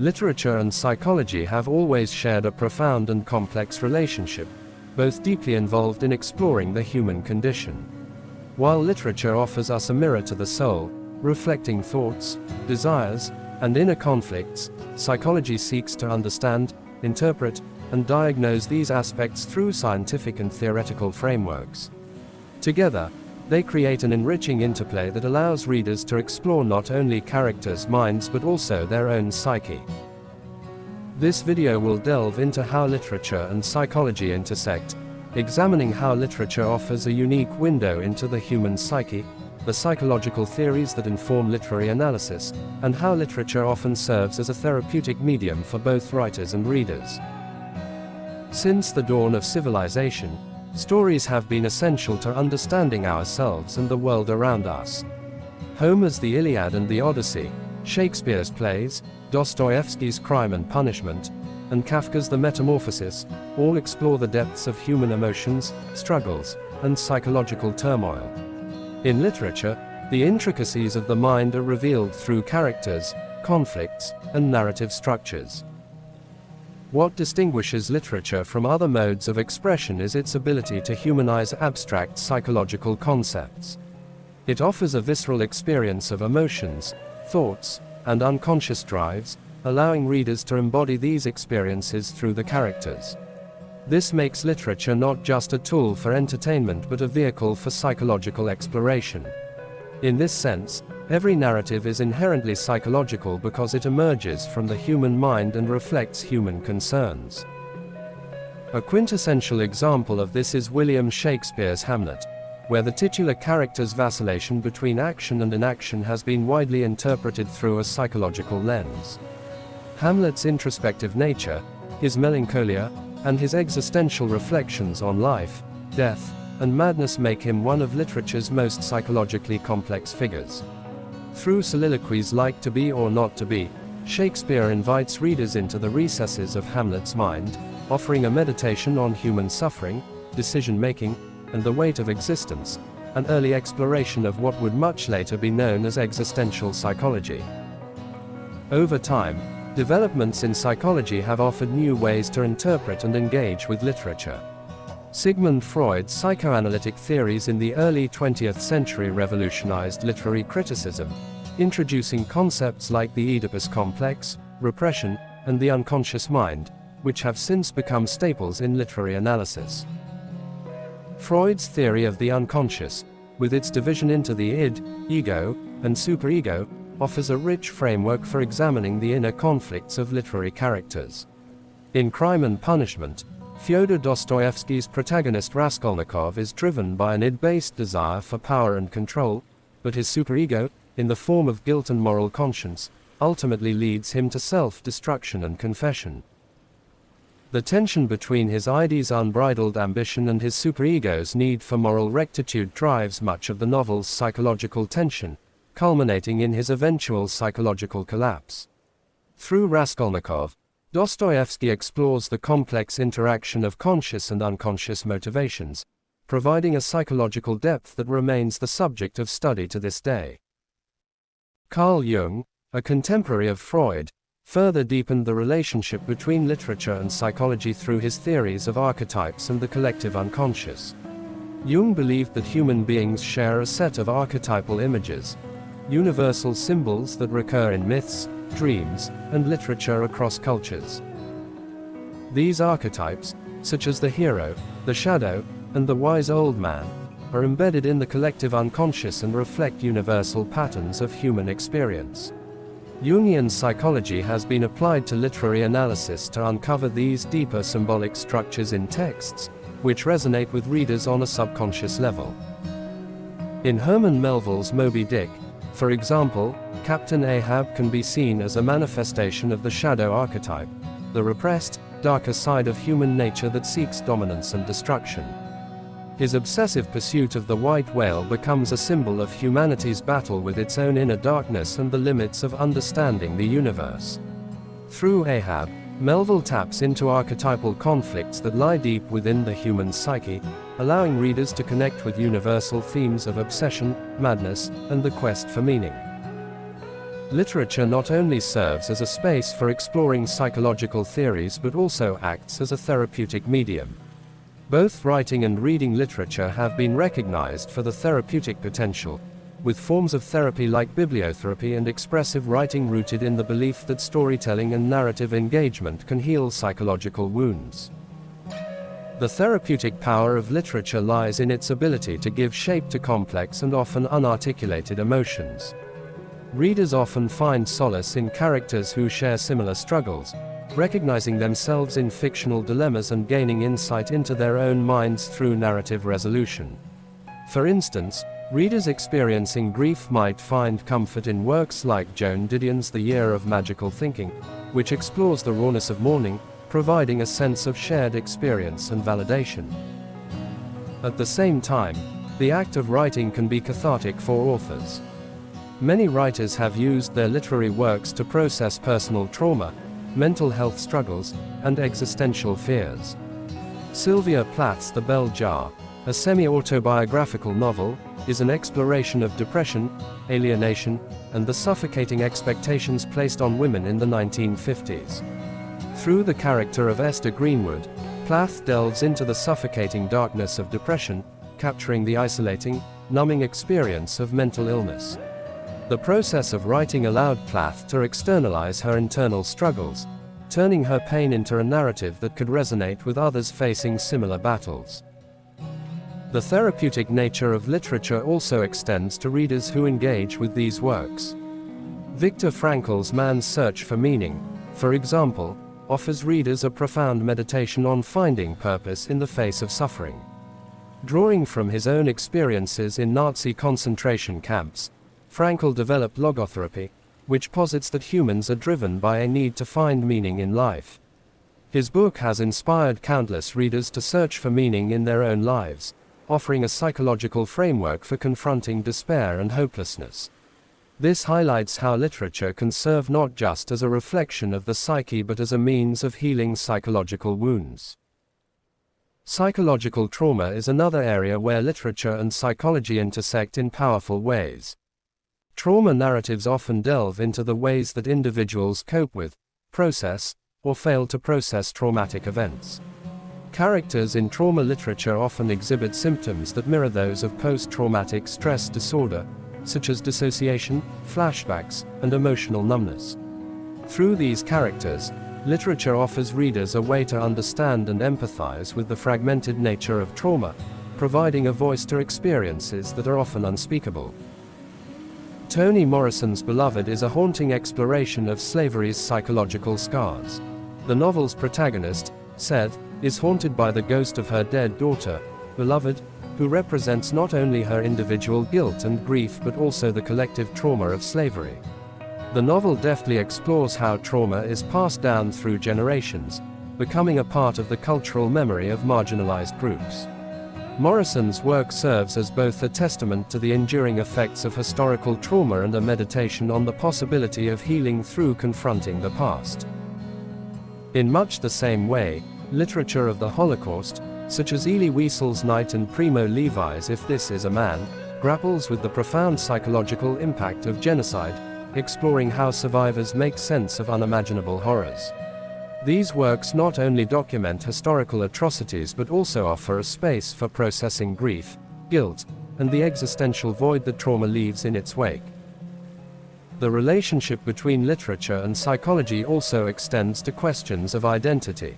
Literature and psychology have always shared a profound and complex relationship, both deeply involved in exploring the human condition. While literature offers us a mirror to the soul, reflecting thoughts, desires, and inner conflicts, psychology seeks to understand, interpret, and diagnose these aspects through scientific and theoretical frameworks. Together, they create an enriching interplay that allows readers to explore not only characters' minds but also their own psyche. This video will delve into how literature and psychology intersect, examining how literature offers a unique window into the human psyche, the psychological theories that inform literary analysis, and how literature often serves as a therapeutic medium for both writers and readers. Since the dawn of civilization, stories have been essential to understanding ourselves and the world around us. Homer's The Iliad and the Odyssey, Shakespeare's plays, Dostoevsky's Crime and Punishment, and Kafka's The Metamorphosis, all explore the depths of human emotions, struggles, and psychological turmoil. In literature, the intricacies of the mind are revealed through characters, conflicts, and narrative structures. What distinguishes literature from other modes of expression is its ability to humanize abstract psychological concepts. It offers a visceral experience of emotions, thoughts, and unconscious drives, allowing readers to embody these experiences through the characters. This makes literature not just a tool for entertainment but a vehicle for psychological exploration. In this sense, every narrative is inherently psychological because it emerges from the human mind and reflects human concerns. A quintessential example of this is William Shakespeare's Hamlet, where the titular character's vacillation between action and inaction has been widely interpreted through a psychological lens. Hamlet's introspective nature, his melancholia, and his existential reflections on life, death, and madness make him one of literature's most psychologically complex figures. Through soliloquies like To Be or Not to Be, Shakespeare invites readers into the recesses of Hamlet's mind, offering a meditation on human suffering, decision-making, and the weight of existence, an early exploration of what would much later be known as existential psychology. Over time, developments in psychology have offered new ways to interpret and engage with literature. Sigmund Freud's psychoanalytic theories in the early 20th century revolutionized literary criticism, introducing concepts like the Oedipus complex, repression, and the unconscious mind, which have since become staples in literary analysis. Freud's theory of the unconscious, with its division into the id, ego, and superego, offers a rich framework for examining the inner conflicts of literary characters. In Crime and Punishment, Fyodor Dostoevsky's protagonist Raskolnikov is driven by an id-based desire for power and control, but his superego, in the form of guilt and moral conscience, ultimately leads him to self-destruction and confession. The tension between his id's unbridled ambition and his superego's need for moral rectitude drives much of the novel's psychological tension, culminating in his eventual psychological collapse. Through Raskolnikov, Dostoevsky explores the complex interaction of conscious and unconscious motivations, providing a psychological depth that remains the subject of study to this day. Carl Jung, a contemporary of Freud, further deepened the relationship between literature and psychology through his theories of archetypes and the collective unconscious. Jung believed that human beings share a set of archetypal images, universal symbols that recur in myths, dreams, and literature across cultures. These archetypes, such as the hero, the shadow, and the wise old man, are embedded in the collective unconscious and reflect universal patterns of human experience. Jungian psychology has been applied to literary analysis to uncover these deeper symbolic structures in texts, which resonate with readers on a subconscious level. In Herman Melville's Moby Dick, for example, Captain Ahab can be seen as a manifestation of the shadow archetype, the repressed, darker side of human nature that seeks dominance and destruction. His obsessive pursuit of the white whale becomes a symbol of humanity's battle with its own inner darkness and the limits of understanding the universe. Through Ahab, Melville taps into archetypal conflicts that lie deep within the human psyche, allowing readers to connect with universal themes of obsession, madness, and the quest for meaning. Literature not only serves as a space for exploring psychological theories but also acts as a therapeutic medium. Both writing and reading literature have been recognized for the therapeutic potential, with forms of therapy like bibliotherapy and expressive writing rooted in the belief that storytelling and narrative engagement can heal psychological wounds. The therapeutic power of literature lies in its ability to give shape to complex and often unarticulated emotions. Readers often find solace in characters who share similar struggles, recognizing themselves in fictional dilemmas and gaining insight into their own minds through narrative resolution. For instance, readers experiencing grief might find comfort in works like Joan Didion's The Year of Magical Thinking, which explores the rawness of mourning, providing a sense of shared experience and validation. At the same time, the act of writing can be cathartic for authors. Many writers have used their literary works to process personal trauma, mental health struggles, and existential fears. Sylvia Plath's The Bell Jar, a semi-autobiographical novel, is an exploration of depression, alienation, and the suffocating expectations placed on women in the 1950s. Through the character of Esther Greenwood, Plath delves into the suffocating darkness of depression, capturing the isolating, numbing experience of mental illness. The process of writing allowed Plath to externalize her internal struggles, turning her pain into a narrative that could resonate with others facing similar battles. The therapeutic nature of literature also extends to readers who engage with these works. Viktor Frankl's Man's Search for Meaning, for example, offers readers a profound meditation on finding purpose in the face of suffering. Drawing from his own experiences in Nazi concentration camps, Frankl developed logotherapy, which posits that humans are driven by a need to find meaning in life. His book has inspired countless readers to search for meaning in their own lives, offering a psychological framework for confronting despair and hopelessness. This highlights how literature can serve not just as a reflection of the psyche but as a means of healing psychological wounds. Psychological trauma is another area where literature and psychology intersect in powerful ways. Trauma narratives often delve into the ways that individuals cope with, process, or fail to process traumatic events. Characters in trauma literature often exhibit symptoms that mirror those of post-traumatic stress disorder, such as dissociation, flashbacks, and emotional numbness. Through these characters, literature offers readers a way to understand and empathize with the fragmented nature of trauma, providing a voice to experiences that are often unspeakable. Toni Morrison's Beloved is a haunting exploration of slavery's psychological scars. The novel's protagonist, Seth, is haunted by the ghost of her dead daughter, Beloved, who represents not only her individual guilt and grief but also the collective trauma of slavery. The novel deftly explores how trauma is passed down through generations, becoming a part of the cultural memory of marginalized groups. Morrison's work serves as both a testament to the enduring effects of historical trauma and a meditation on the possibility of healing through confronting the past. In much the same way, literature of the Holocaust, such as Elie Wiesel's Night and Primo Levi's If This Is a Man, grapples with the profound psychological impact of genocide, exploring how survivors make sense of unimaginable horrors. These works not only document historical atrocities but also offer a space for processing grief, guilt, and the existential void that trauma leaves in its wake. The relationship between literature and psychology also extends to questions of identity.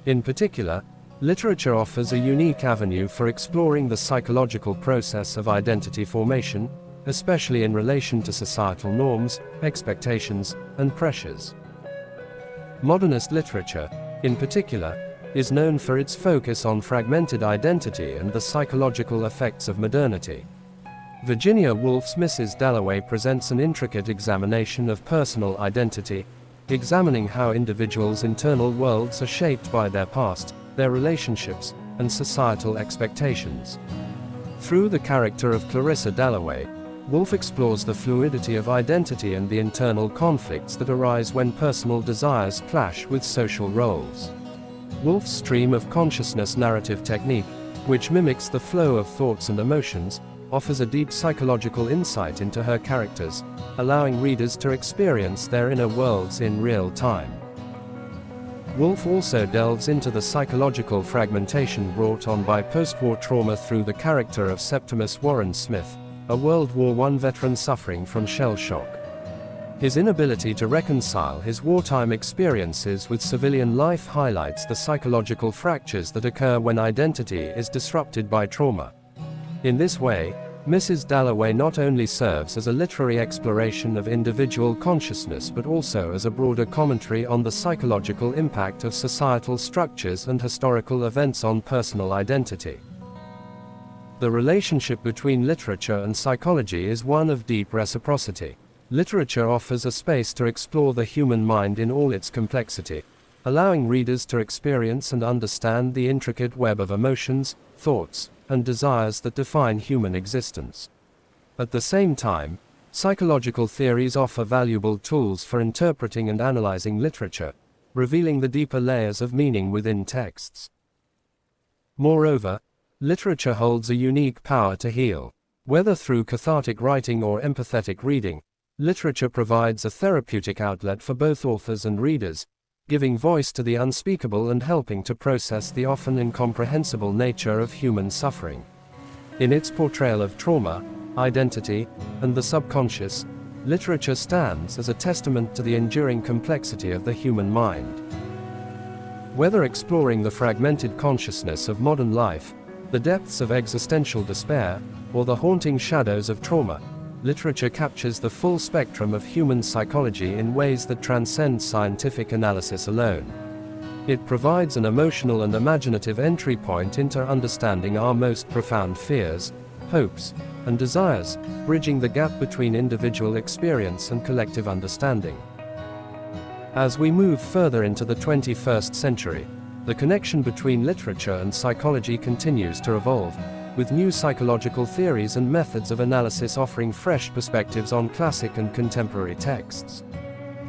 In particular, literature offers a unique avenue for exploring the psychological process of identity formation, especially in relation to societal norms, expectations, and pressures. Modernist literature, in particular, is known for its focus on fragmented identity and the psychological effects of modernity. Virginia Woolf's Mrs. Dalloway presents an intricate examination of personal identity, examining how individuals' internal worlds are shaped by their past, their relationships, and societal expectations. Through the character of Clarissa Dalloway, Woolf explores the fluidity of identity and the internal conflicts that arise when personal desires clash with social roles. Woolf's stream of consciousness narrative technique, which mimics the flow of thoughts and emotions, offers a deep psychological insight into her characters, allowing readers to experience their inner worlds in real time. Woolf also delves into the psychological fragmentation brought on by post-war trauma through the character of Septimus Warren Smith, a World War I veteran suffering from shell shock. His inability to reconcile his wartime experiences with civilian life highlights the psychological fractures that occur when identity is disrupted by trauma. In this way, Mrs. Dalloway not only serves as a literary exploration of individual consciousness but also as a broader commentary on the psychological impact of societal structures and historical events on personal identity. The relationship between literature and psychology is one of deep reciprocity. Literature offers a space to explore the human mind in all its complexity, allowing readers to experience and understand the intricate web of emotions, thoughts, and desires that define human existence. At the same time, psychological theories offer valuable tools for interpreting and analyzing literature, revealing the deeper layers of meaning within texts. Moreover, literature holds a unique power to heal. Whether through cathartic writing or empathetic reading, literature provides a therapeutic outlet for both authors and readers, giving voice to the unspeakable and helping to process the often incomprehensible nature of human suffering. In its portrayal of trauma, identity, and the subconscious, literature stands as a testament to the enduring complexity of the human mind. Whether exploring the fragmented consciousness of modern life, the depths of existential despair, or the haunting shadows of trauma, literature captures the full spectrum of human psychology in ways that transcend scientific analysis alone. It provides an emotional and imaginative entry point into understanding our most profound fears, hopes, and desires, bridging the gap between individual experience and collective understanding. As we move further into the 21st century, the connection between literature and psychology continues to evolve, with new psychological theories and methods of analysis offering fresh perspectives on classic and contemporary texts.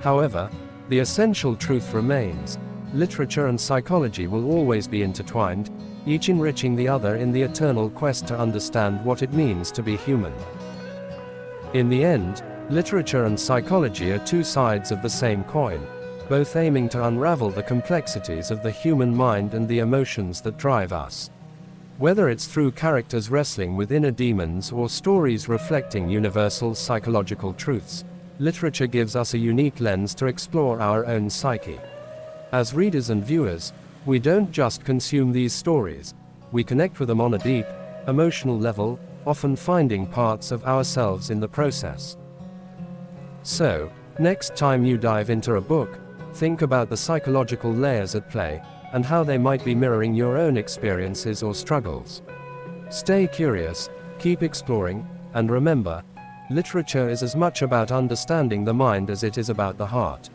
However, the essential truth remains: literature and psychology will always be intertwined, each enriching the other in the eternal quest to understand what it means to be human. In the end, literature and psychology are two sides of the same coin, both aiming to unravel the complexities of the human mind and the emotions that drive us. Whether it's through characters wrestling with inner demons or stories reflecting universal psychological truths, literature gives us a unique lens to explore our own psyche. As readers and viewers, we don't just consume these stories, we connect with them on a deep, emotional level, often finding parts of ourselves in the process. So, next time you dive into a book, think about the psychological layers at play, and how they might be mirroring your own experiences or struggles. Stay curious, keep exploring, and remember, literature is as much about understanding the mind as it is about the heart.